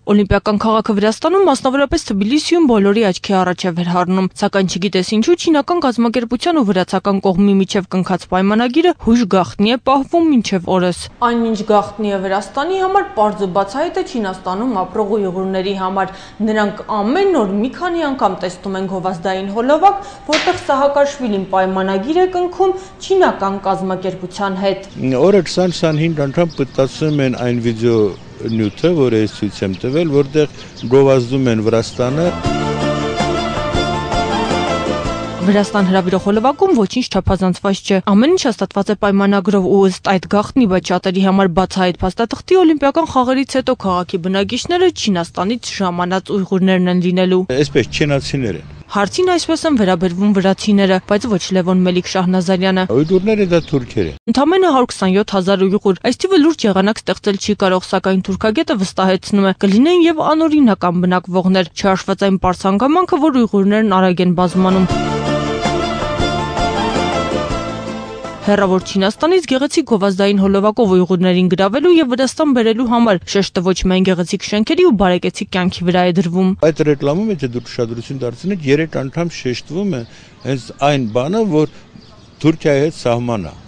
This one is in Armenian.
Օլիմպիական քաղաքը Վրաստանում, մասնավորապես Թբիլիսիում բոլորի աչքի առաջ է վերհառնում, սակայն չգիտես ինչու չինական կազմակերպության ու վրացական կողմի միջև կնքած պայմանագիրը հույժ գաղտնի է պահվում մինչև օրս։ Այնինչ գաղտնի է Վրաստանի համար, պարզ ու բացահայտ է Չինաստանում ապրող ուйղուրների համար։ Նրանք ամեն օր մի քանի անգամ տեսնում են գովազդային հոլովակ, որտեղ Սահակաշվիլին պայմանագիր է կնքում չինական կազմակերպության հետ։ Օրը 20-25 անգամ պտտացում են այն վիդեո նյութը, որը ես ցույց եմ տվել, որտեղ գովազդում են Վրաստանը։ Վրաստան հրավիրող հոլովակում ոչինչ չափազանցված չէ։ Ամեն ինչ հաստատված է պայմանագրով ու ըստ այդ գաղտնի, բայց շատերի համար բացահայտ փաստաթղթի օլիմպիական խաղերից հետո քաղաքի բնակիչները Չինաստանից ժամանած ուйղուրներն են լինելու։ Այսպես չինացիներ են։ Հարցին այսպես են վերաբերվում վրացիները, բայց ոչ Լևոն Մելիք-Շահնազարյանը։ Ուйղուրները դա թուրքեր են։ Ընդամենը 127,000 ուйղուր։ Այս թիվը լուրջ եղանակ ստեղծել չի կարող, սակայն թուրքագետը վստահեցնում է, կլինեն եւ անօրինական բնակվողներ, չհաշված այն պարզ հանգամանքը, որ ուйղուրներն արագ են բազմանում։ Հեռավոր Չինաստանից գեղեցիկ գովազդային հոլովակով ուйղուրներին գրավելու եւ Վրաստան բերելու համար շեշտը ոչ միայն գեղեցիկ շենքերի ու բարեկեցիկ կյանքի վրա է դրվում։ Այդ ռեկլամում, եթե դուք ուշադրություն դարձնեք, 3 անգամ շեշտվում է հենց այն բանը, որ Թուրքիայի հետ սահման է։